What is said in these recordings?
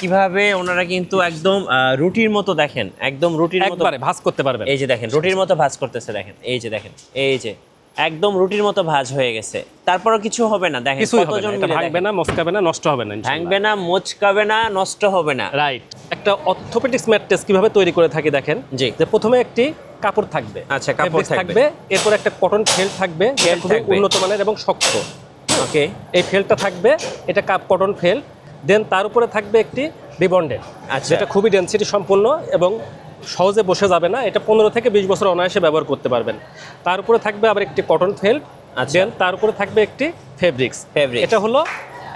কিভাবে ওনারা কিন্তু একদম রুটির মতো দেখেন, একদম রুটির মতো একবারে ভাঁজ করতে পারবেন। এই যে দেখেন রুটির মতো ভাঁজ করতেছে, দেখেন এই যে দেখেন, এই যে একদম রুটির মতো ভাঁজ হয়ে গেছে। তারপরও কিছু হবে না, দেখেন কতজন মিলে ভাঙবে না, মচকাবে না, নষ্ট হবে না, ভাঙবে না, মোচকাবে না, নষ্ট হবে না। রাইট। একটা অর্থোপেডিক্স ম্যাট্রেস কিভাবে তৈরি করে থাকি দেখেন, জি। যে প্রথমে একটি কাপড় থাকবে, আচ্ছা, কাপড় থাকবে, এরপর একটা কটন ফেল থাকবে, যেটা খুবই উন্নত মানের এবং শক্ত। ওকে, এই ফেলটা থাকবে, এটা কটন ফেল। দেন তার উপরে থাকবে একটি রিবন্ডেড, আচ্ছা, যেটা খুবই ডেনসিটি সম্পূর্ণ এবং সহজে বসে যাবে না। এটা 15 থেকে 20 বছর অনায়াসে ব্যবহার করতে পারবেন। তার উপরে থাকবে আবার একটি কটন ফেল, দেন তার উপরে থাকবে একটি ফেব্রিক্স। এটা হলো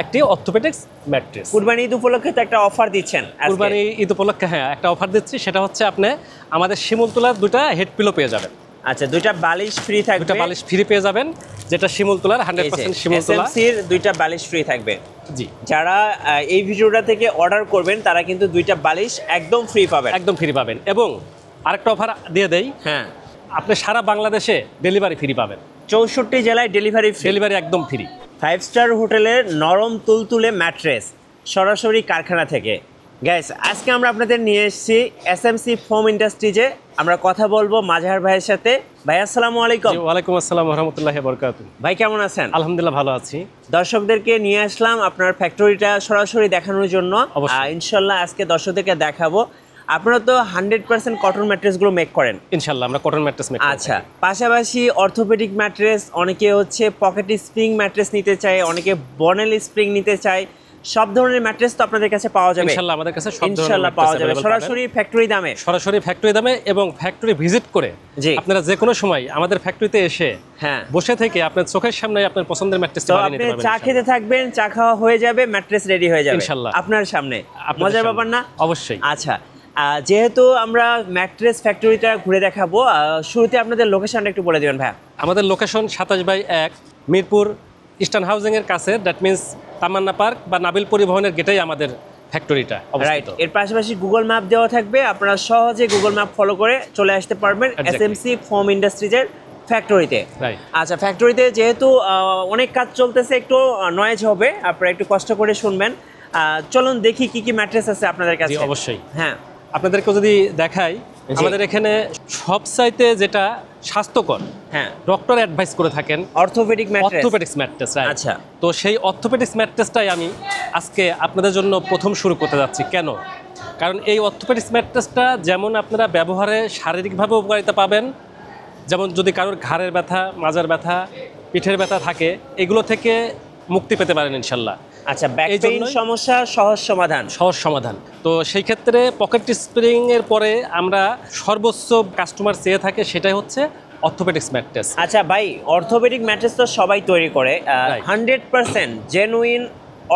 একটি অর্থোপেডিক্স ম্যাট্রেস। কুরবানি ঈদ উপলক্ষে তো একটা অফার দিচ্ছেন। কুরবানি ঈদ উপলক্ষে হ্যাঁ একটা অফার দিচ্ছি, সেটা হচ্ছে আপনি আমাদের শিমুলতলার 2টা হেড পিলো পেয়ে যাবেন। আচ্ছা, 2টা বালিশ ফ্রি থাকবে। 2টা বালিশ ফ্রি পেয়ে যাবেন, যেটা শিমুলতলার 100% শিমুলতলা। এসএমসির 2টা বালিশ ফ্রি থাকবে। জি, যারা এই ভিডিওটা থেকে অর্ডার করবেন তারা কিন্তু 2টা বালিশ একদম ফ্রি পাবেন, একদম ফ্রি পাবেন। এবং আরেকটা অফার দিয়ে দেই, হ্যাঁ, আপনি সারা বাংলাদেশে ডেলিভারি ফ্রি পাবেন। 64 জেলায় ডেলিভারি ফ্রি। ডেলিভারি একদম ফ্রি। 5 স্টার হোটেলের নরম তুলতুলে ম্যাট্রেস সরাসরি কারখানা থেকে। গাইস, আজকে আমরা আপনাদের নিয়ে এসেছি এসএমসি ফোম ইন্ডাস্ট্রিজে। আমরা কথা বলবো মাজাহার ভাইয়ের সাথে। ভাই আসসালামু আলাইকুম। ওয়ালাইকুম আসসালাম ওয়া রাহমাতুল্লাহি ওয়া বারাকাতুহু। ভাই কেমন আছেন? আলহামদুলিল্লাহ ভালো আছি। দর্শকদেরকে নিয়ে আসলাম আপনার ফ্যাক্টরিটা সরাসরি দেখানোর জন্য। ইনশাল্লাহ আজকে দর্শকদেরকে দেখাবো। আপনারা তো 100% কটন ম্যাট্রেসগুলো মেক করেন। ইনশাআল্লাহ আমরা কটন ম্যাট্রেস মেক করি। আচ্ছা, পাশাপাশি অর্থোপেডিক ম্যাট্রেস, অনেকে হচ্ছে পকেট স্প্রিং ম্যাট্রেস নিতে চায়, অনেকে বনেল স্প্রিং নিতে চায়। সব ধরনের ম্যাট্রেস তো আপনাদের কাছে পাওয়া যাবে ইনশাআল্লাহ। আমাদের কাছে সব ধরনের ইনশাআল্লাহ পাওয়া যাবে সরাসরি ফ্যাক্টরি দামে। সরাসরি ফ্যাক্টরি দামে এবং ফ্যাক্টরি ভিজিট করে আপনারা যে কোনো সময় আমাদের ফ্যাক্টরিতে এসে হ্যাঁ বসে থেকে আপনার চোখের সামনে আপনার পছন্দের ম্যাট্রেসটা বানিয়ে নিতে পারবেন। চা খেতে থাকবেন, চা খাওয়া হয়ে যাবে, ম্যাট্রেস রেডি হয়ে যাবে ইনশাআল্লাহ আপনার সামনে। মজার ব্যাপার না? অবশ্যই। আচ্ছা, যেহেতু আমরা ম্যাট্রেস ফ্যাক্টরিটা ঘুরে দেখাবো, শুরুতে আপনাদের লোকেশনটা একটু বলে দিবেন ভাই। আমাদের লোকেশন 27/1 মিরপুর ইস্টার্ন হাউজিং এর কাছে, দ্যাট মিন্স তামান্না পার্ক বা নাবিল পরিবহনের গেটেই আমাদের ফ্যাক্টরিটা অবস্থিত। এর পাশাপাশি গুগল ম্যাপ দেওয়া থাকবে, আপনারা সহজে গুগল ম্যাপ ফলো করে চলে আসতে পারবেন এসএমসি ফোম ইন্ডাস্ট্রিজের ফ্যাক্টরিতে। আচ্ছা, ফ্যাক্টরিতে যেহেতু অনেক কাজ চলতেছে, একটু নয়েজ হবে, আপনারা একটু কষ্ট করে শুনবেন। চলুন দেখি কি কি ম্যাট্রেস আছে আপনাদের কাছে। অবশ্যই। হ্যাঁ, আপনাদেরকে যদি দেখাই, আমাদের এখানে সবচাইতে যেটা স্বাস্থ্যকর, হ্যাঁ, ডক্টর অ্যাডভাইস করে থাকেন অর্থোপেডিক্স ম্যাট্রেস। আচ্ছা, তো সেই অর্থোপেডিক্স ম্যাট্রেসটাই আমি আজকে আপনাদের জন্য প্রথম শুরু করতে যাচ্ছি। কেন? কারণ এই অর্থোপেডিক্স ম্যাট্রেসটা যেমন আপনারা ব্যবহারে শারীরিকভাবে উপকারিতা পাবেন, যেমন যদি কারোর ঘাড়ের ব্যথা, মাজার ব্যথা, পিঠের ব্যথা থাকে, এগুলো থেকে মুক্তি পেতে পারেন ইনশাল্লাহ। আচ্ছা, ব্যাক পেইন সমস্যা সহজ সমাধান। তো সেই ক্ষেত্রে পকেট স্প্রিং এর পরে আমরা সর্বোচ্চ কাস্টমার চেয়ে থাকে, সেটাই হচ্ছে অর্থোপেডিক্স ম্যাট্রেস। আচ্ছা ভাই, অর্থোপেডিক ম্যাট্রেস তো সবাই তৈরি করে, 100% জেনুইন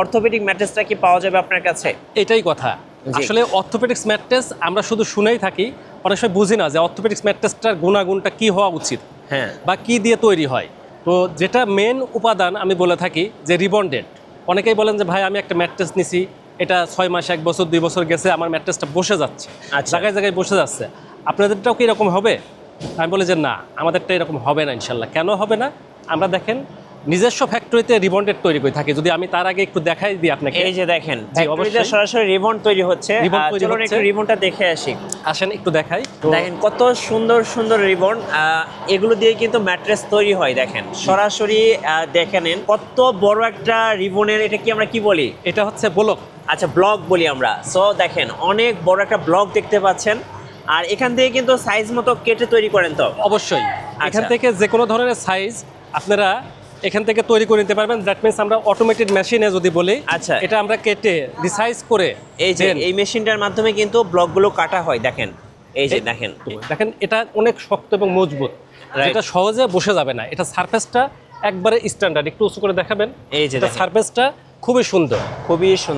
অর্থোপেডিক ম্যাট্রেসটা কি পাওয়া যাবে আপনার কাছে? এটাই কথা। আসলে অর্থোপেডিক্স ম্যাট্রেস আমরা শুধু শুনেই থাকি, অনেক সময় বুঝি না যে অর্থোপেডিক্স ম্যাট্রেসটার গুণাগুণটা কি হওয়া উচিত, হ্যাঁ, বা কি দিয়ে তৈরি হয়। তো যেটা মেন উপাদান আমি বলে থাকি যে রিবন্ডেড। অনেকেই বলেন যে ভাই আমি একটা ম্যাট্রেস নিছি, এটা 6 মাস, 1 বছর, 2 বছর গেছে, আমার ম্যাট্রেসটা বসে যাচ্ছে, জায়গায় জায়গায় বসে যাচ্ছে, আপনাদেরটাও কি এরকম হবে? আমি বলি যে না, আমাদেরটা এরকম হবে না ইনশাল্লাহ। কেন হবে না? আমরা দেখেন নিজস্ব ফ্যাক্টরিতে রিবন্ডেড তৈরি করে থাকি। যদি আমি তার আগে একটু দেখাই দিই আপনাকে, এই যে দেখেন ফ্যাক্টরিতে সরাসরি রিবন তৈরি হচ্ছে। চলুন একটু রিবনটা দেখে আসি। আসেন একটু দেখাই। দেখেন কত সুন্দর সুন্দর রিবন, এগুলো দিয়ে কিন্তু ম্যাট্রেস তৈরি হয়। দেখেন সরাসরি দেখে নেন কত বড় একটা রিবনের, এটা কি আমরা কি বলি? এটা হচ্ছে ব্লক। আচ্ছা, ব্লক বলি আমরা। সো দেখেন অনেক বড় একটা ব্লক দেখতে পাচ্ছেন, আর এখান থেকে কিন্তু সাইজ মতো কেটে তৈরি করেন তো? অবশ্যই। এখান থেকে যে কোনো ধরনের সাইজ আপনারা এখান থেকে তৈরি করে নিতে পারবেন। দ্যাট মিন্স আমরা অটোমেটেড মেশিনে যদি বলি, আচ্ছা, এটা আমরা কেটে রিসাইজ করে এই মেশিনটার মাধ্যমে কিন্তু ব্লকগুলো কাটা হয়। দেখেন এই যে দেখেন এটা অনেক শক্ত এবং মজবুত, এটা সহজে বসে যাবে না। এটা সারফেসটা একবারে স্ট্যান্ডার্ড। একটু উঁচু করে দেখাবেন। এই যে সারফেসটা খুবই সুন্দর।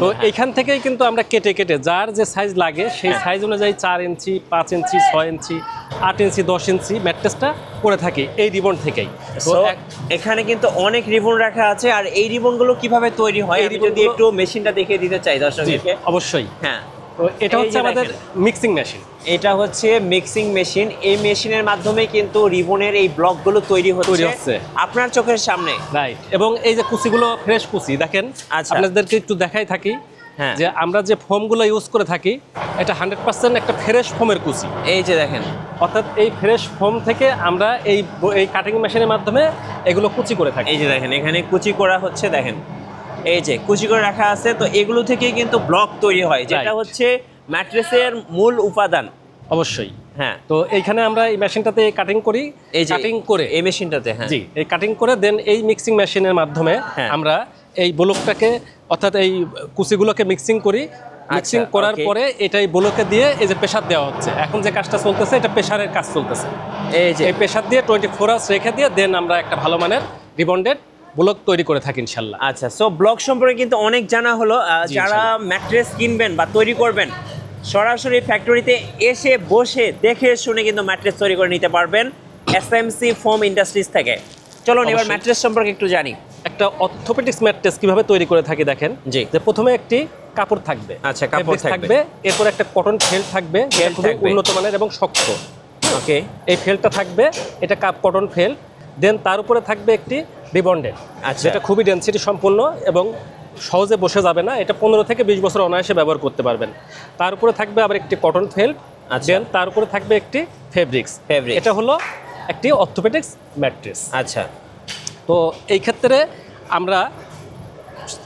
তো এইখান থেকেই কিন্তু আমরা কেটে কেটে যার যে সাইজ লাগে সেই সাইজ অনুযায়ী 4 ইঞ্চি, 5 ইঞ্চি, 6 ইঞ্চি, 8 ইঞ্চি, 10 ইঞ্চি ম্যাট্রেসটা করে থাকি এই রিবন থেকেই। তো এখানে কিন্তু অনেক রিবন রাখা আছে। আর এই রিবনগুলো কিভাবে তৈরি হয় আমি যদি একটু মেশিনটা দেখিয়ে দিতে চাই দর্শকদেরকে। অবশ্যই। হ্যাঁ, তো এটা হচ্ছে আমাদের মিক্সিং মেশিন। এটা হচ্ছে মিক্সিং মেশিন। এই মেশিনের মাধ্যমে কিন্তু রিবনের এই ব্লকগুলো তৈরি হচ্ছে আপনার চোখের সামনে। রাইট। এবং এই যে কুচিগুলো ফ্রেশ কুচি দেখেন, আপনাদেরকে একটু দেখাই থাকি হ্যাঁ। যে আমরা যে ফোমগুলো ইউজ করে থাকি এটা 100% একটা ফ্রেশ ফোমের কুচি। এই যে দেখেন, অর্থাৎ এই ফ্রেশ ফোম থেকে আমরা এই কাটিং মেশিনের মাধ্যমে এগুলো কুচি করে থাকি। এই যে দেখেন এখানে কুচি করা হচ্ছে, দেখেন এই যে কুচি করে রাখা আছে। তো এগুলো থেকেই কিন্তু ব্লক তৈরি হয়, যেটা Right. হচ্ছে ম্যাট্রেসের মূল উপাদান। অবশ্যই। হ্যাঁ, তো এইখানে আমরা এই মেশিনটাতে কাটিং করি, এই যে কাটিং করে এই মেশিনটাতে, হ্যাঁ জি এই কাটিং করে দেন এই মিক্সিং মেশিনের মাধ্যমে হ্যাঁ। আমরা এই ব্লকটাকে অর্থাৎ এই কুচিগুলোকে মিক্সিং করি। মিক্সিং করার okay. পরে এটাই ব্লকে দিয়ে এই যে প্রেসার দেওয়া হচ্ছে। এখন যে কাজটা চলতেছে এটা প্রেসারের কাজ চলতেছে। এই যে এই প্রেসার দিয়ে 24 আওয়ার্স রেখে দিয়ে দেন আমরা একটা ভালো মানের রিবন্ডেড ব্লক তৈরি করে থাকি ইনশাল্লাহ। আচ্ছা, সো ব্লক সম্পর্কে কিন্তু অনেক জানা হলো। যারা ইনশাল্লাহ। ম্যাট্রেস কিনবেন বা তৈরি করবেন, সরাসরি ফ্যাক্টরিতে এসে বসে দেখে শুনে কিন্তু ম্যাট্রেস তৈরি করে নিতে পারবেন এসএমসি ফোম ইন্ডাস্ট্রিজ থেকে। চলুন এবার অবশ্যই। ম্যাট্রেস সম্পর্কে একটু জানি। একটা অর্থোপেডিক্স ম্যাট্রেস কিভাবে তৈরি করে থাকি দেখেন। জি। যে প্রথমে একটি কাপড় থাকবে, আচ্ছা, কাপড় fabric থাকবে। এরপর একটা কটন ফেল্ট থাকবে, যেটা ফেল্ট খুবই থাকবে। উন্নত মানের এবং শক্ত। ওকে, এই ফেল্টটা থাকবে, এটা কটন ফেল্ট। দেন তার উপরে থাকবে একটি রিবন্ডেড, আচ্ছা। যেটা খুবই ডেনসিটি সম্পূর্ণ এবং সহজে বসে যাবে না। এটা 15 থেকে 20 বছর অনায়াসে ব্যবহার করতে পারবেন। তার উপরে থাকবে আবার একটি কটন ফেল্ট। আচ্ছা। দেন তার উপরে থাকবে একটি ফেব্রিক্স। এটা হলো একটি অর্থোপেডিক্স ম্যাট্রেস। আচ্ছা। তো এই ক্ষেত্রে আমরা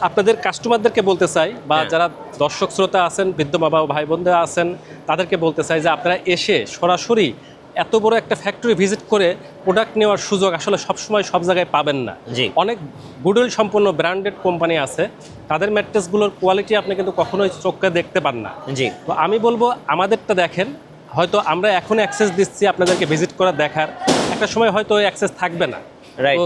আপনাদের কাস্টমারদেরকে বলতে চাই বা হ্যাঁ। যারা দর্শক শ্রোতা আছেন, বৃদ্ধ মা বাবা ভাই বোনরা আছেন, তাদেরকে বলতে চাই যে আপনারা এসে সরাসরি এত বড় একটা ফ্যাক্টরি ভিজিট করে প্রোডাক্ট নেওয়ার সুযোগ আসলে সবসময় সব জায়গায় পাবেন না। জি। অনেক গুডউইল সম্পন্ন ব্র্যান্ডেড কোম্পানি আছে, তাদের ম্যাট্রেসগুলোর কোয়ালিটি আপনি কিন্তু কখনোই চোখে দেখতে পান না। জি। তো আমি বলবো আমাদেরটা দেখেন। হয়তো আমরা এখন অ্যাক্সেস দিচ্ছি আপনাদেরকে ভিজিট করা দেখার, একটা সময় হয়তো ওই অ্যাক্সেস থাকবে না। Right. তো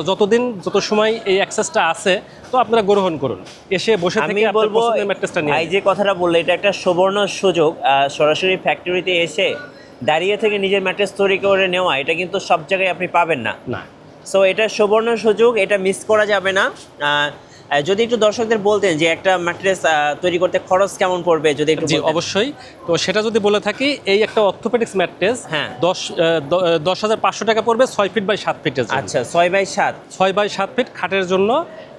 যত সময় এই অ্যাক্সেসটা আছে তো আপনারা গ্রহণ করুন, এসে বসে আমি থেকে আপনার বলবো পছন্দের ম্যাট্রেসটা নিয়ে ভাই যে কথাটা বললে এটা একটা সুবর্ণ সুযোগ। সরাসরি ফ্যাক্টরিতে এসে দাঁড়িয়ে থেকে নিজের ম্যাট্রেস তৈরি করে নেওয়া, এটা কিন্তু সব জায়গায় আপনি পাবেন না। না। সো এটা সুবর্ণ সুযোগ, এটা মিস করা যাবে না। যদি একটু দর্শকদের বলতেন যে একটা ম্যাট্রেস তৈরি করতে খরচ কেমন পড়বে, যদি একটু জি বলতেন। অবশ্যই। তো সেটা যদি বলে থাকি, এই একটা অর্থোপেডিক্স ম্যাট্রেস হ্যাঁ। 10,500 টাকা পড়বে 6 ফিট বাই 7 ফিটের জন্য। আচ্ছা, 6x7। 6 বাই 7 ফিট খাটের জন্য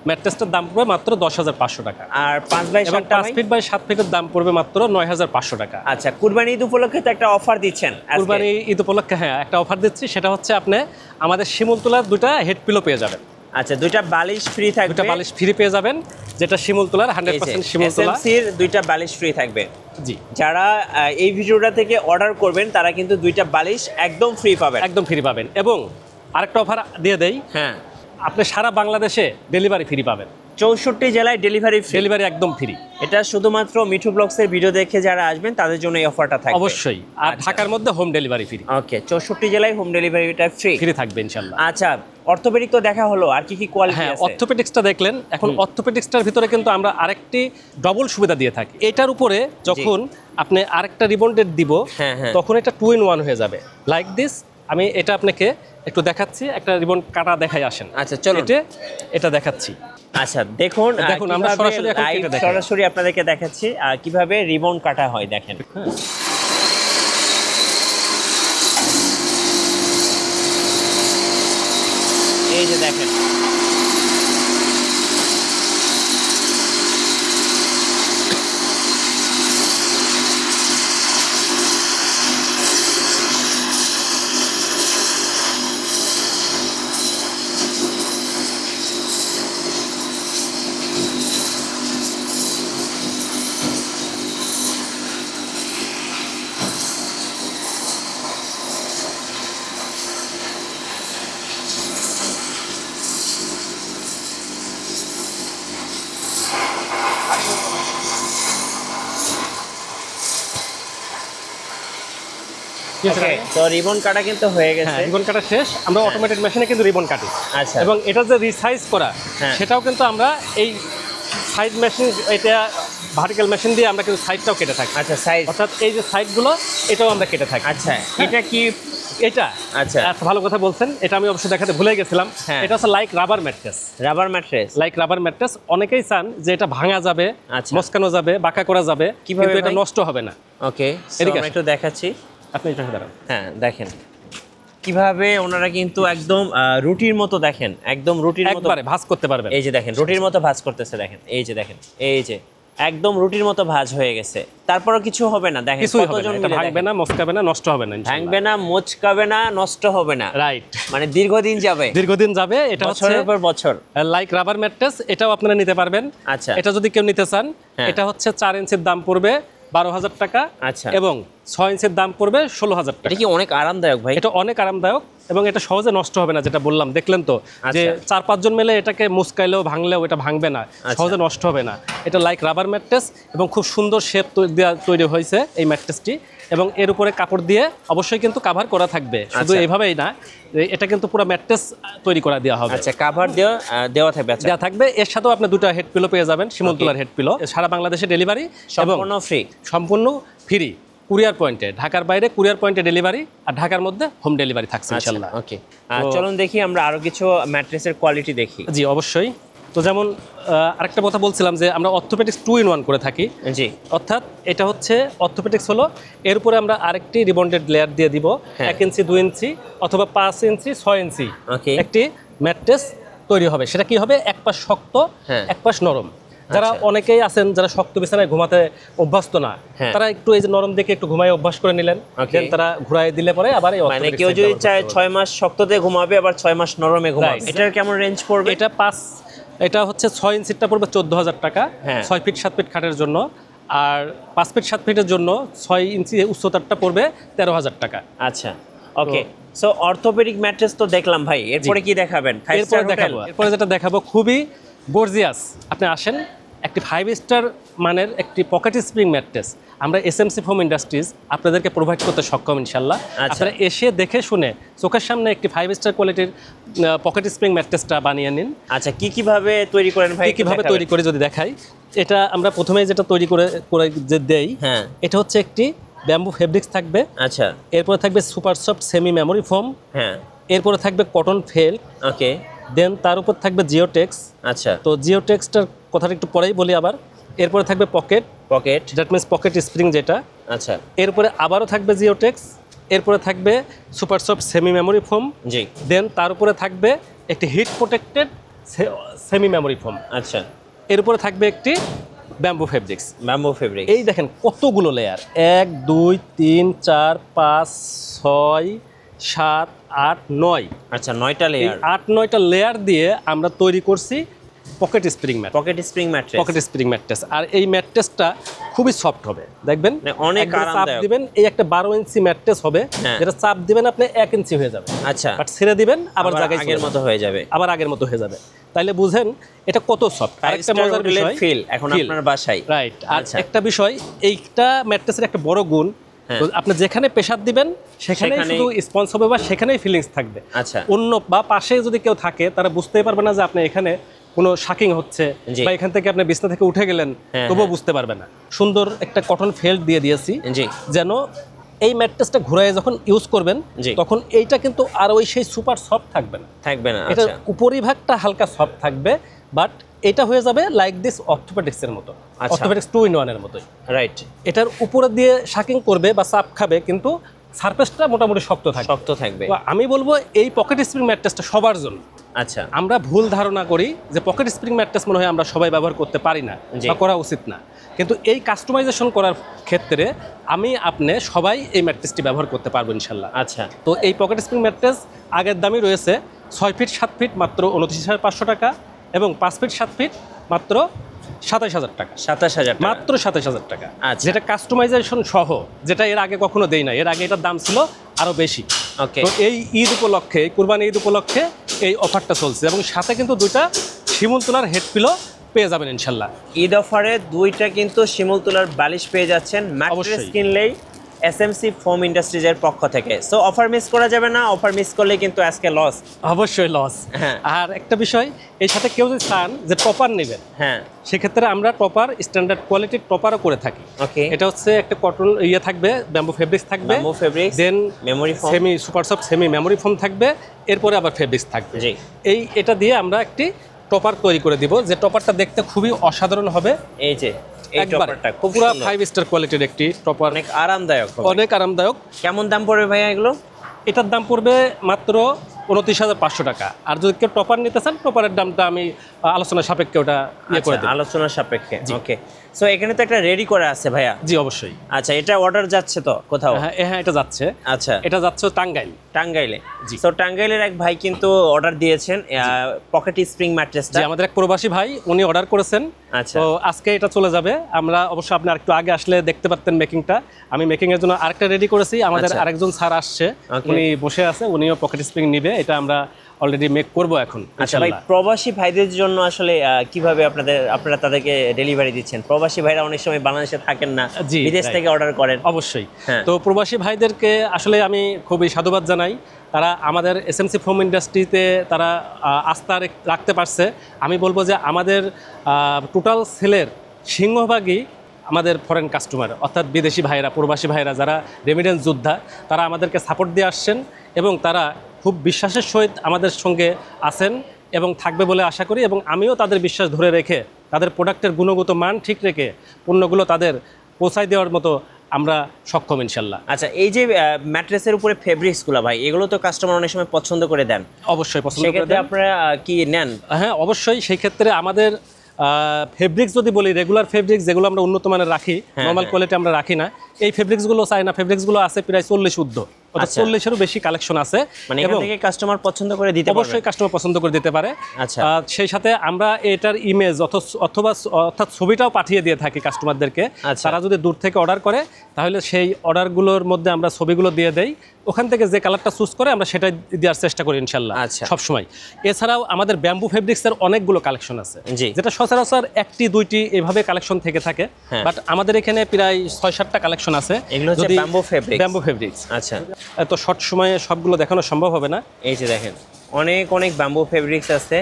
ম্যাট্রেসটার দাম পড়বে মাত্র 10,500 টাকা। আর 5x7 এবং 5 ফিট বাই 7 ফিটের দাম পড়বে মাত্র 9,500 টাকা। আচ্ছা, কুরবানি ঈদ উপলক্ষে তো একটা অফার দিচ্ছেন আজকে। কুরবানি ঈদ উপলক্ষে হ্যাঁ একটা অফার দিচ্ছি, সেটা হচ্ছে আপনি আমাদের শিমুলতলার 2টা হেড পিলো পেয়ে যাবেন। আচ্ছা, 2টা বালিশ ফ্রি থাকবে। 2টা বালিশ ফ্রি পেয়ে যাবেন, যেটা শিমুলতলার 100% শিমুলতলা। এসএমসির 2টা বালিশ ফ্রি থাকবে। জি। যারা এই ভিডিওটা থেকে অর্ডার করবেন তারা কিন্তু 2টা বালিশ একদম ফ্রি পাবেন। একদম ফ্রি পাবেন। এবং আরেকটা অফার দিয়ে দেই, হ্যাঁ, আপনি সারা বাংলাদেশে ডেলিভারি ফ্রি পাবেন। 64 জেলায় ডেলিভারি ফ্রি। ডেলিভারি একদম ফ্রি। এটা শুধুমাত্র মিঠু ব্লগসের ভিডিও দেখে যারা আসবেন তাদের জন্য এই অফারটা থাকবে। অবশ্যই। আর আচ্ছা। ঢাকার মধ্যে হোম ডেলিভারি ফ্রি। ওকে, 64 জেলায় হোম ডেলিভারিটা ফ্রি। ফ্রি থাকবে ইনশাআল্লাহ। আচ্ছা, অর্থোপেডিক তো দেখা হলো, আর কি কি কোয়ালিটি হ্যাঁ, আছে? অর্থোপেডিক্সটা দেখলেন। এখন অর্থোপেডিক্সটার ভিতরে কিন্তু আমরা আরেকটি ডবল সুবিধা দিয়ে থাকি। এটার উপরে যখন আপনি আরেকটা রিবন্ডেড দিব, হ্যাঁ, হ্যাঁ। তখন এটা 2 in 1 হয়ে যাবে, লাইক দিস। আমি এটা আপনাকে একটু দেখাচ্ছি, একটা রিবন কাটা দেখাই আসেন। আচ্ছা, চলুন। এটা দেখাচ্ছি। আচ্ছা, দেখুন আমরা কিভাবে সরাসরি এখন live কেটে দেখাই। সরাসরি আপনাদেরকে দেখাচ্ছি কিভাবে রিবন কাটা হয়, দেখেন। এই যে দেখেন, Okay, তো রিবন কাটা কিন্তু হয়ে গেছে। রিবন কাটা শেষ। আমরা অটোমেটেড মেশিনে কিন্তু রিবন কাটি। আচ্ছা। এবং এটা যে রিসাইজ করা, হ্যাঁ। সেটাও কিন্তু আমরা এই সাইড মেশিন, এটা ভার্টিক্যাল মেশিন দিয়ে আমরা কিন্তু সাইডটাও কেটে থাকি। আচ্ছা, সাইজ। অর্থাৎ এই যে সাইডগুলো এটাও আমরা কেটে থাকি। আচ্ছা, এটা কি? এটা আচ্ছা, ভালো কথা বলছেন, এটা আমি অবশ্যই দেখাতে ভুলে গেছিলাম। হ্যাঁ। এটা হচ্ছে like rubber mattress. Rubber mattress. Like rubber mattress অনেকেই চান যে এটা ভাঙা যাবে, আচ্ছা। মস্কানো যাবে, বাঁকা করা যাবে, কিভাবে কিন্তু এটা ভাই? নষ্ট হবে না। ওকে, এদিকে আমরা আসুন। একটু দেখাচ্ছি। আপনি এটা দাঁড়ান। হ্যাঁ, দেখেন কিভাবে ওনারা কিন্তু একদম রুটির মতো, দেখেন একদম রুটির মতো একবারে ভাঁজ করতে পারবেন। এই যে দেখেন রুটির মতো ভাঁজ করতেছে, দেখেন এই যে দেখেন, এই যে একদম রুটির মতো ভাঁজ হয়ে গেছে, তারপরও কিছু হবে না, দেখেন কিছুই হবে না, কতজন এটা মিলে ভাঙবে দেখেন। না, মচকাবে না, নষ্ট হবে না ইনশাআল্লাহ। ভাঙবে না, মোচকাবে না, নষ্ট হবে না, রাইট, মানে দীর্ঘদিন যাবে, দীর্ঘদিন যাবে। এটা হচ্ছে বছরের পর বছর। লাইক রাবার ম্যাট্রেস, এটাও আপনারা নিতে পারবেন। আচ্ছা, এটা যদি কেউ নিতে চান, হ্যাঁ। এটা হচ্ছে 4 ইঞ্চির দাম পড়বে 12,000 টাকা, আচ্ছা, এবং 6 ইঞ্চির দাম পড়বে 16,000 টাকা। এটা কি অনেক আরামদায়ক ভাই? এটা অনেক আরামদায়ক এবং এটা সহজে নষ্ট হবে না, যেটা বললাম, দেখলেন তো যে আচ্ছা। 4-5 জন মিলে এটাকে মুচকাইলেও ভাঙলেও এটা ভাঙবে না, সহজে নষ্ট হবে না। এটা লাইক রাবার ম্যাট্রেস এবং খুব সুন্দর শেপ তৈরি হয়েছে এই ম্যাট্রেসটি, এবং এর উপরে কাপড় দিয়ে অবশ্যই কিন্তু কাভার করা থাকবে, শুধু এইভাবেই না, এটা কিন্তু পুরো ম্যাট্রেস তৈরি করা দেওয়া হবে। আচ্ছা, কাভার দেওয়া থাকবে। আচ্ছা, দেওয়া থাকবে। এর সাথেও আপনি 2টা হেড পিলো পেয়ে যাবেন, শিমুল তুলার হেড পিলো, সারা বাংলাদেশে ডেলিভারি এবং সম্পূর্ণ ফ্রি। সম্পূর্ণ ফ্রি, কুরিয়ার পয়েন্টে, ঢাকার বাইরে কুরিয়ার পয়েন্টে ডেলিভারি, আর ঢাকার মধ্যে হোম ডেলিভারি থাকছে ইনশাআল্লাহ। ওকে, চলুন দেখি আমরা আরো কিছু ম্যাট্রেসের কোয়ালিটি দেখি। জি অবশ্যই। তো যেমন আরেকটা কথা বলছিলাম যে আমরা অর্থোপেডিক্স 2-in-1 করে থাকি। জি, অর্থাৎ এটা হচ্ছে অর্থোপেডিক্স হলো, এর উপরে আমরা আরেকটি রিবন্ডেড লেয়ার দিয়ে দিব, 1 ইঞ্চি 2 ইঞ্চি অথবা 5 ইঞ্চি 6 ইঞ্চি ওকে, একটি ম্যাট্রেস তৈরি হবে। সেটা কি হবে, এক পাশ শক্ত, এক পাশ নরম। যারা অনেকেই আছেন যারা শক্ত বিছানায় ঘুমাতে অভ্যস্ত না, তারা একটু এই যে নরম দেখে একটু ঘুমায় অভ্যাস করে নিলেন, দেন তারা ঘুরাই দিলে পরে আবার এই মানে কেউ যদি চায় 6 মাস শক্ততে ঘুমাবে, আবার 6 মাস নরমে ঘুমাবে, এটার কেমন রেঞ্জ পড়বে? এটা হচ্ছে 6 ইঞ্চিটা পড়বে 14,000 টাকা, 6 ফিট 7 ফিট খাটের জন্য, আর 5 ফিট 7 ফিটের জন্য 6 ইঞ্চি উচ্চতারটা পড়বে 13,000 টাকা। আচ্ছা, ওকে। সো অর্থোপেডিক ম্যাট্রেস তো দেখলাম ভাই, এরপরে কি দেখাবেন? এরপরে যেটা দেখাবো খুবই গর্জিয়াস, আপনি আসেন, একটি 5 স্টার মানের একটি পকেট স্প্রিং ম্যাট্রেস আমরা এসএমসি ফোম ইন্ডাস্ট্রিজ আপনাদেরকে প্রোভাইড করতে সক্ষম ইনশাল্লাহ। আপনারা এসে দেখে শুনে চোখের সামনে একটি 5 স্টার কোয়ালিটির পকেট স্প্রিং ম্যাট্রেসটা বানিয়ে নিন। আচ্ছা, কিভাবে তৈরি করেন ভাই? কিভাবে তৈরি করে যদি দেখাই, এটা আমরা প্রথমে যেটা তৈরি করে যে দেই, এটা হচ্ছে একটি ব্যাম্বু ফেব্রিক্স থাকবে। আচ্ছা, এরপরে থাকবে super soft semi memory foam. হ্যাঁ, এরপরে থাকবে কটন ফেল্ট। ওকে, দেন তার উপর থাকবে জিওটেক্স। আচ্ছা, তো জিওটেক্সটার কথাটা একটু পরেই বলি আবার। এরপরে থাকবে pocket, that means pocket spring যেটা। আচ্ছা, এরপরে আবারও থাকবে জিওটেক্স। এরপরে থাকবে super soft semi memory foam. জি, দেন তার উপরে থাকবে একটি heat protected semi memory foam. আচ্ছা, এর উপরে থাকবে একটি ব্যাম্বু ফেব্রিক্স। এই দেখেন কতগুলো লেয়ার, 1 2 3 4 5 6 7 8 9। আচ্ছা, 9টা লেয়ার, 8-9টা লেয়ার দিয়ে আমরা তৈরি করছি পকেট স্প্রিং ম্যাট্রেস। আর এই ম্যাট্রেসটা খুবই সফট হবে, দেখবেন অনেক চাপ দিবেন, এই একটা 12 ইঞ্চি ম্যাট্রেস হবে, যেটা চাপ দিবেন আপনি 1 ইঞ্চি হয়ে যাবে। আচ্ছা, বাট ছেড়ে দিবেন আবার জায়গায় আগের মতো হয়ে যাবে, তাইলে বুঝেন এটা কত সফট। আরেকটা মজার বিষয়, ফিল এখন আপনার বাসায়, রাইট। আর একটা বিষয়, এইটা ম্যাট্রেসের একটা বড় গুণ, আপনি যেখানে প্রেসার দিবেন সেখানেই শুধু স্পঞ্জ হবে বা সেখানেই ফিলিংস থাকবে। আচ্ছা, অন্য বা পাশে যদি কেউ থাকে তারা বুঝতেই পারবে না যে আপনি এখানে কোনো শাকিং হচ্ছে, বা এখান থেকে আপনি বিছনা থেকে উঠে গেলেন তবুও বুঝতে পারবে না। সুন্দর একটা কটন ফেল্ট দিয়ে দিয়েছি, যেন এই ম্যাট্রেসটা ঘুরায় যখন ইউজ করবেন তখন এইটা কিন্তু আর ওই সেই সুপার সফট থাকবে না। এটা উপরিভাগটা হালকা সফট থাকবে, বাট এটা হয়ে যাবে লাইক দিস অর্থোপেডিক্সের মতো, অর্থোপেডিক্স 2-in-1 এর মতোই। রাইট, এটার উপরে দিয়ে শাকিং করবে বা চাপ খাবে, কিন্তু সারফেসটা মোটামুটি শক্ত থাকবে। আমি বলবো এই পকেট স্প্রিং ম্যাট্রেসটা সবার জন্য। আচ্ছা, আমরা ভুল ধারণা করি যে পকেট স্প্রিং ম্যাট্রেস মনে হয় আমরা সবাই ব্যবহার করতে পারি না বা করা উচিত না, কিন্তু এই কাস্টমাইজেশন করার ক্ষেত্রে আপনি সবাই এই ম্যাট্রেসটি ব্যবহার করতে পারবো ইনশাল্লাহ। আচ্ছা, তো এই পকেট স্প্রিং ম্যাট্রেস আগের দামই রয়েছে 6 ফিট 7 ফিট মাত্র 29,500 টাকা, এবং 5 ফিট 7 ফিট মাত্র 27,000 টাকা। মাত্র 27,000 টাকা, যেটা কাস্টমাইজেশন সহ, যেটা এর আগে কখনো দেই না। এর আগে এটার দাম ছিল আরো বেশি। তো এই ঈদ উপলক্ষে, কুরবানি ঈদ উপলক্ষে এই অফারটা চলছে, এবং সাথে কিন্তু 2টা শিমুল তুলার হেড পিলো পেয়ে যাবেন ইনশাল্লাহ। ঈদ অফারে 2টা কিন্তু শিমুল তুলার বালিশ পেয়ে যাচ্ছেন ম্যাট্রেস কিনলেই এসএমসি ফোম ইন্ডাস্ট্রিজের পক্ষ থেকে। সো অফার মিস করা যাবে না, অফার মিস করলে কিন্তু আজকে লস, অবশ্যই লস। আর একটা বিষয়, এই সাথে কেউ যদি চান যে টপার নেবেন, সেক্ষেত্রে আমরা টপার স্ট্যান্ডার্ড কোয়ালিটির টপারও করে থাকি। এটা হচ্ছে একটা কটন থাকবে, ব্যাম্বু ফেব্রিক্স থাকবে, then memory foam, semi super soft semi memory foam থাকবে, এরপরে আবার ফেব্রিক্স থাকবে। এটা দিয়ে আমরা একটি টপার তৈরি করে দিব, যে টপারটা দেখতে খুবই অসাধারণ হবে। এই যে পুরো 5 স্টার কোয়ালিটির একটি টপার, অনেক আরামদায়ক। কেমন দাম পড়বে ভাইয়া এগুলো? এটার দাম পড়বে মাত্র 29,500 টাকা। আর যদি কেউ টপার নিতে চান, টপারের দামটা আমি আলোচনা সাপেক্ষে ওটা করে দিই। আলোচনা সাপেক্ষে, ওকে। সো এখানে তো একটা রেডি করা আছে ভাইয়া। জি অবশ্যই। আচ্ছা, এটা অর্ডার যাচ্ছে তো কোথাও? হ্যাঁ এটা যাচ্ছে। আচ্ছা, এটা যাচ্ছে টাঙ্গাইল। টাঙ্গাইলে। জি। সো টাঙ্গাইলের এক ভাই কিন্তু অর্ডার দিয়েছেন পকেট স্প্রিং ম্যাট্রেসটা। জি, আমাদের এক প্রবাসী ভাই উনি অর্ডার করেছেন। আচ্ছা, তো আজকে এটা চলে যাবে। আমরা অবশ্য আপনি আরেকটু আগে আসলে দেখতে পারতেন মেকিংটা। আমি মেকিং এর জন্য আরেকটা রেডি করেছি। আমাদের আচ্ছা। আরেকজন স্যার আসছে, Okay. উনি বসে আছে, উনিও পকেট স্প্রিং নিবে। এটা আমরা অলরেডি মেক করব এখন আচ্ছা ভাই, ইনশাআল্লাহ। প্রবাসী ভাইদের জন্য আসলে কিভাবে আপনারা তাদেরকে ডেলিভারি দিচ্ছেন? প্রবাসী ভাইরা অনেক সময় বাংলাদেশে থাকেন না, জি, বিদেশ right. থেকে অর্ডার করেন। অবশ্যই। হ্যাঁ। তো প্রবাসী ভাইদেরকে আসলে আমি খুবই সাধুবাদ জানাই। তারা আমাদের এসএমসি ফোম ইন্ডাস্ট্রিতে তারা আস্থা রাখতে পারছে। আমি বলবো যে আমাদের টোটাল সেলের সিংহভাগই আমাদের ফরেন কাস্টমার, অর্থাৎ বিদেশি ভাইরা, প্রবাসী ভাইরা যারা রেমিডেন্স যোদ্ধা, তারা আমাদেরকে সাপোর্ট দিয়ে আসছেন এবং তারা খুব বিশ্বাসের সহিত আমাদের সঙ্গে আছেন এবং থাকবে বলে আশা করি। এবং আমিও তাদের বিশ্বাস ধরে রেখে তাদের প্রোডাক্টের গুণগত মান ঠিক রেখে পণ্যগুলো তাদের পৌঁছায় দেওয়ার মতো আমরা সক্ষম ইনশাল্লাহ। আচ্ছা, এই যে ম্যাট্রেসের উপরে ফেব্রিক্সগুলো ভাই, এগুলো তো কাস্টমার অনেক সময় পছন্দ করে দেন। অবশ্যই পছন্দ করে সেক্ষেত্রে দেন। আপনারা কি নেন? হ্যাঁ অবশ্যই। সেই ক্ষেত্রে আমাদের ফেব্রিক্স যদি বলি, রেগুলার ফেব্রিক্স যেগুলো আমরা উন্নত মানের রাখি, নর্মাল কোয়ালিটি আমরা রাখি না, এই ফেব্রিক্সগুলো চাই না। ফেব্রিক্সগুলো আছে প্রায় 40 ঊর্ধ্ব, অর্থাৎ 40-এরও বেশি কালেকশন আছে। মানে এখান থেকে কাস্টমার পছন্দ করে দিতে পারবে? অবশ্যই কাস্টমার পছন্দ করে দিতে পারে। আচ্ছা। সেই সাথে আমরা এটার ইমেজ অর্থাৎ ছবিটাও পাঠিয়ে দিয়ে থাকি কাস্টমারদেরকে। আচ্ছা। তারা যদি দূর থেকে অর্ডার করে তাহলে সেই অর্ডারগুলোর মধ্যে আমরা ছবিগুলো দিয়ে দেই। ওখান থেকে যে কালারটা চুজ করে আমরা সেটাই দেওয়ার চেষ্টা করি ইনশাল্লাহ আচ্ছা। সবসময়। এছাড়াও আমাদের ব্যাম্বু ফেব্রিক্সের অনেকগুলো কালেকশন আছে, জি। যেটা সচরাচর 1টি 2টি এভাবে কালেকশন থেকে থাকে। হ্যাঁ। বাট আমাদের এখানে প্রায় 6-7টা কালেকশন আছে। এগুলো হচ্ছে ব্যাম্বু ফেব্রিক্স। Bamboo fabrics. আচ্ছা, তো শর্ট সময়ে সবগুলো দেখানো সম্ভব হবে না। এই যে দেখেন অনেক ব্যাম্বু ফেব্রিক্স আছে।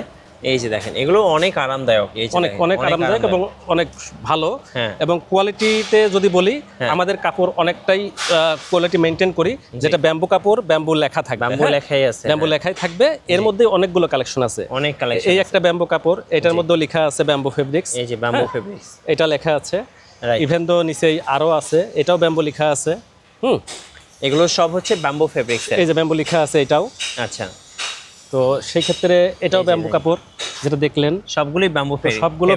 এই যে দেখেন এগুলো অনেক আরামদায়ক। এই যে অনেক আরামদায়ক এবং অনেক ভালো। হ্যাঁ। এবং কোয়ালিটিতে যদি বলি, আমাদের কাপড় অনেকটাই কোয়ালিটি মেনটেন করি, যেটা ব্যাম্বু কাপড়, ব্যাম্বু লেখা থাকবে। ব্যাম্বু লেখাই আছে। ব্যাম্বু লেখাই থাকবে। এর মধ্যে অনেকগুলো কালেকশন আছে। অনেক কালেকশন। এই একটা ব্যাম্বু কাপড়, এটার মধ্যে লেখা আছে ব্যাম্বু ফেব্রিক্স। এই যে ব্যাম্বু ফেব্রিক্স, এটা লেখা আছে। Right. ইভেন দো নিচেই আরো আছে, এটাও ব্যাম্বু লেখা আছে। এগুলো সব হচ্ছে ব্যাম্বু ফেব্রিক্স। এই যে ব্যাম্বু লেখা আছে এটাও। আচ্ছা, তো সেই ক্ষেত্রে এটাও ব্যাম্বু কাপড় যেটা দেখলেন, সবগুলোই ব্যাম্বু ফেব্রিক্স। সবগুলো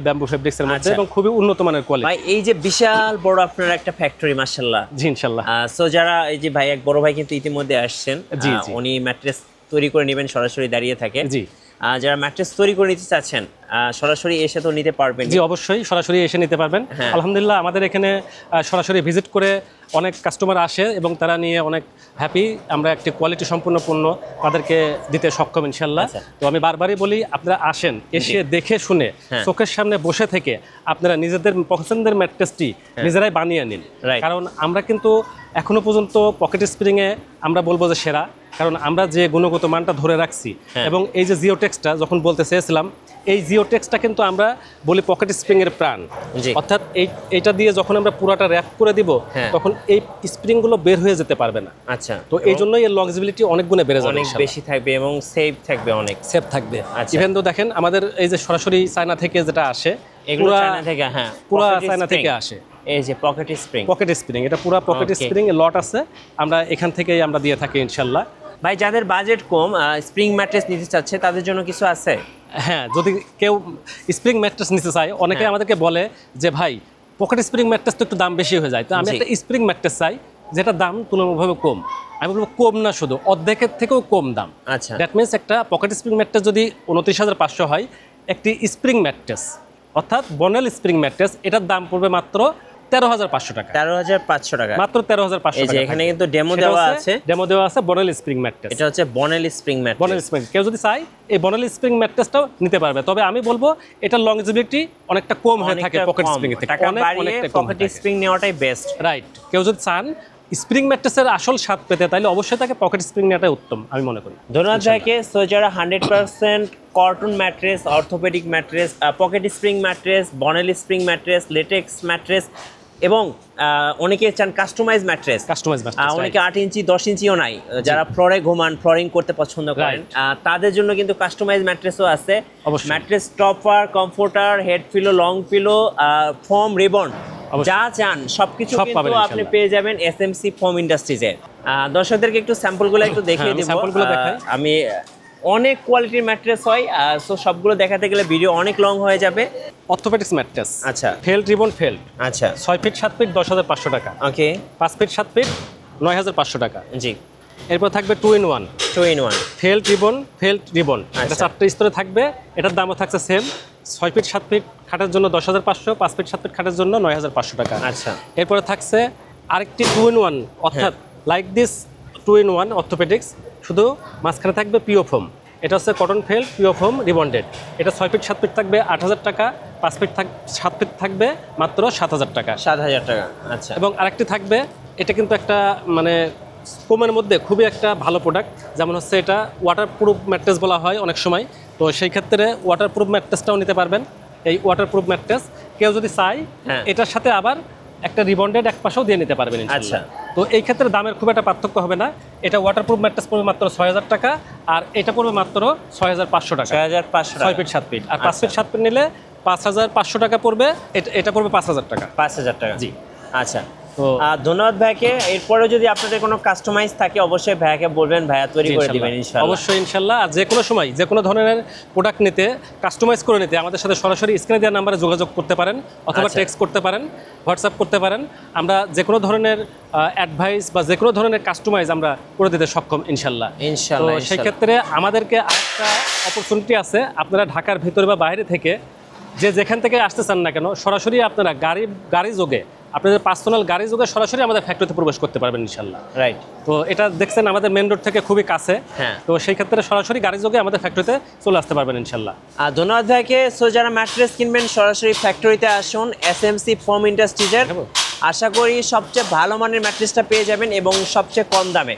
ব্যাম্বু ফেব্রিক্সের মধ্যে আচ্ছা। এবং খুবই উন্নত মানের কোয়ালিটি। ভাই এই যে বিশাল বড় আপনার একটা ফ্যাক্টরি, মাশাআল্লাহ। জি ইনশাআল্লাহ। সো যারা এই যে ভাই, এক বড় ভাই কিন্তু ইতিমধ্যে আসছেন, জি। উনি ম্যাট্রেস তৈরি করে নেবেন, সরাসরি দাঁড়িয়ে থাকে। জি। যারা ম্যাট্রেস তৈরি করে নিতে চাচ্ছেন সরাসরি এসে তো নিতে পারবেন? জি অবশ্যই সরাসরি এসে নিতে পারবেন। হ্যাঁ। আলহামদুলিল্লাহ আমাদের এখানে সরাসরি ভিজিট করে অনেক কাস্টমার আসে এবং তারা নিয়ে অনেক হ্যাপি। আমরা একটি কোয়ালিটি সম্পূর্ণ পণ্য তাদেরকে দিতে সক্ষম ইনশাল্লাহ। আচ্ছা। তো আমি বারবারই বলি, আপনারা আসেন, এসে দেখে শুনে চোখের সামনে বসে থেকে আপনারা নিজেদের পছন্দের ম্যাট্রেসটি নিজেরাই বানিয়ে নিন। Right. কারণ আমরা কিন্তু এখনো পর্যন্ত পকেট স্প্রিংয়ে আমরা বলবো যে সেরা, কারণ আমরা যে গুণগত মানটা ধরে রাখছি। এবং এই যে জিওটেক্সটা যখন বলতে চেয়েছিলাম, এই জিওটেক্সটা কিন্তু আমরা বলি পকেট স্প্রিং এর প্রাণ। জি। অর্থাৎ এইটা দিয়ে যখন আমরা পুরাটা র্যাপ করে দিব, তখন এই স্প্রিং গুলো বের হয়ে যেতে পারবে না। আচ্ছা, তো এই জন্যই এর লংজিবিলিটি অনেক গুণে বেড়ে যাবে, অনেক বেশি থাকবে এবং সেফ থাকবে, অনেক সেফ থাকবে। আচ্ছা। ইভেন তো দেখেন আমাদের এই যে সরাসরি চায়না থেকে যেটা আসে, এগুলো চায়না থেকে, হ্যাঁ, পুরা pocket চায়না spring। থেকে আসে। এই যে পকেট স্প্রিং, পকেট স্প্রিং, এটা পুরা পকেট Okay. স্প্রিং এর লট আছে, আমরা এখান থেকেই আমরা দিয়ে থাকি ইনশাল্লাহ। ভাই যাদের বাজেট কম স্প্রিং ম্যাট্রেস নিতে চাচ্ছে তাদের জন্য কিছু আছে? হ্যাঁ, যদি কেউ স্প্রিং ম্যাট্রেস নিতে চায়, অনেকে আমাদেরকে বলে যে ভাই পকেট স্প্রিং ম্যাট্রেস তো একটু দাম বেশি হয়ে যায়, তো আমি একটা স্প্রিং ম্যাট্রেস চাই যেটা দাম তুলনামূলকভাবে কম। আমি বলবো কম না, শুধু অর্ধেকের থেকেও কম দাম। আচ্ছা, দ্যাট মিনস একটা পকেট স্প্রিং ম্যাট্রেস যদি 29,500 হয়, একটি স্প্রিং ম্যাট্রেস অর্থাৎ বনেল স্প্রিং ম্যাট্রেস, এটার দাম পড়বে মাত্র 13,500 টাকা। 13,500 টাকা, মাত্র 13,500 এই যে টাকা। এখানে কিন্তু ডেমো দেওয়া আছে, বনেল স্প্রিং ম্যাট্রেস। এটা হচ্ছে Bonnell spring mattress. Bonnell spring কেউ যদি চায় এই বনেল স্প্রিং ম্যাট্রেসটাও নিতে পারবে, তবে আমি বলবো এটা লংজিভিটি অনেকটা কম হয়ে থাকে পকেট স্প্রিং থেকে, টাকা অনেক বাড়িয়ে অনেকটা কম পকেট থাকে। স্প্রিং নেওয়াটাই বেস্ট। রাইট, কেউ যদি চান স্প্রিং ম্যাট্রেসের আসল স্বাদ পেতে, তাহলে অবশ্যই তাকে পকেট স্প্রিং নেওয়াটাই উত্তম আমি মনে করি। ধন্যবাদ ভাইকে। সো যারা 100% cotton mattress, orthopaedic mattress, pocket spring mattress, Bonnell spring mattress, LaTeX mattress এবং অনেকে চান কাস্টমাইজ ম্যাট্রেস, অনেকে 8 ইঞ্চি 10 ইঞ্চিও নাই, যারা ফ্লোরে ঘুমান, ফ্লোরিং করতে পছন্দ করেন, তাদের জন্য কিন্তু কাস্টমাইজ ম্যাট্রেসও আছে। Mattress topper, comforter, head pillow, long pillow, foam, ribbon, যা চান সবকিছু কিন্তু আপনি পেয়ে যাবেন এসএমসি ফোম ইন্ডাস্ট্রিজে। দর্শকদেরকে একটু স্যাম্পলগুলো একটু দেখিয়ে দিব। স্যাম্পলগুলো দেখাই। আমি অনেক কোয়ালিটির ম্যাট্রেস হয়, সো সবগুলো দেখাতে গেলে ভিডিও অনেক লং হয়ে যাবে। অর্থোপেডিক্স ম্যাট্রেস, আচ্ছা ফেল্ড রিবন ফেল্ড, আচ্ছা 6 ফিট 7 ফিট 10,500 টাকা, ওকে 5 ফিট 7 ফিট 9,500 টাকা। জি, এরপর থাকবে 2 in 1 2 in 1 ফেল্ড রিবন, এটা আচ্ছা। 4টে স্তরে থাকবে, এটার দামও থাকছে সেম, 6 ফিট 7 ফিট খাটের জন্য 10,500, 5 ফিট 7 ফিট খাটের জন্য 9,500 টাকা। আচ্ছা এরপরে থাকছে আরেকটি 2 in 1, অর্থাৎ লাইক দিস 2 in 1 অর্থোপেডিক্স, শুধু মাঝখানে থাকবে পিও ফোম, এটা হচ্ছে কটন ফেল্ড পিও ফোম রিবন্ডেড, এটা 6 ফিট 7 ফিট থাকবে 8,000 টাকা, 5 ফিট 7 ফিট থাকবে মাত্র 7,000 টাকা। 7,000 টাকা, আচ্ছা। এবং আরেকটি থাকবে, এটা কিন্তু একটা মানে ফোমের মধ্যে খুবই একটা ভালো প্রোডাক্ট, যেমন হচ্ছে এটা ওয়াটারপ্রুফ ম্যাট্রেস বলা হয় অনেক সময়, তো সেই ক্ষেত্রে ওয়াটারপ্রুফ ম্যাট্রেসটাও নিতে পারবেন। এই ওয়াটারপ্রুফ ম্যাট্রেস কেউ যদি চায় এটার সাথে আবার একটা রিবন্ডেড এক পাশেও দিয়ে নিতে পারবেন ইনশাআল্লাহ। তো এই ক্ষেত্রে দামের খুব একটা পার্থক্য হবে না, এটা ওয়াটারপ্রুফ ম্যাট্রেস পড়বে মাত্র 6,000 টাকা, আর এটা পড়বে মাত্র 6,500 টাকা, 6,500 6 ফিট 7 ফিট, আর 5 ফিট 7 ফিট নিলে 5,500 টাকা পড়বে, এটা পড়বে 5,000 টাকা। 5,000 টাকা, জি। আচ্ছা, তো ধন্যবাদ ভাইকে। এরপরেও যদি আপনাদের কোনো কাস্টমাইজ থাকে অবশ্যই ভাইয়াকে বলবেন, ভাইয়া তৈরি করে দিবেন ইনশাআল্লাহ। অবশ্যই ইনশাআল্লাহ। আর যে কোনো সময় যে কোনো ধরনের প্রোডাক্ট নিতে, কাস্টমাইজ করে নিতে আমাদের সাথে সরাসরি স্ক্রিনে দেওয়া নাম্বারে যোগাযোগ করতে পারেন, অথবা আচ্ছা। টেক্সট করতে পারেন, হোয়াটসঅ্যাপ করতে পারেন। আমরা যে কোনো ধরনের অ্যাডভাইস বা যে কোনো ধরনের কাস্টমাইজ আমরা করে দিতে সক্ষম ইনশাআল্লাহ। ইনশাআল্লাহ, তো সেই ক্ষেত্রে আমাদেরকে আরেকটা অপরচুনিটি আছে, আপনারা ঢাকার ভিতরে বা বাইরে থেকে যেখান থেকে আসতে চান না কেন, সরাসরি আপনারা গাড়ি যোগে, আপনাদের পার্সোনাল গাড়ি যোগে সরাসরি আমাদের ফ্যাক্টরিতে প্রবেশ করতে পারবেন ইনশাআল্লাহ। রাইট। তো এটা দেখছেন আমাদের মেন রোড থেকে খুবই কাছে, হ্যাঁ। তো সেই ক্ষেত্রে সরাসরি গাড়ি যোগে আমাদের ফ্যাক্টরিতে চলে আসতে পারবেন ইনশাআল্লাহ। আর ধন্যবাদ ভাইকে। সো যারা ম্যাট্রেস কিনবেন সরাসরি ফ্যাক্টরিতে আসুন, এসএমসি ফোম ইন্ডাস্ট্রিজের। আশা করি সবচেয়ে ভালো মানের ম্যাট্রেসটা পেয়ে যাবেন এবং সবচেয়ে কম দামে।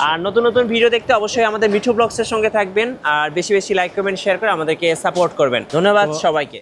আর নতুন নতুন ভিডিও দেখতে অবশ্যই আমাদের মিঠু ব্লগসের সঙ্গে থাকবেন, আর বেশি বেশি লাইক কমেন্ট শেয়ার করে আমাদেরকে সাপোর্ট করবেন। ধন্যবাদ সবাইকে।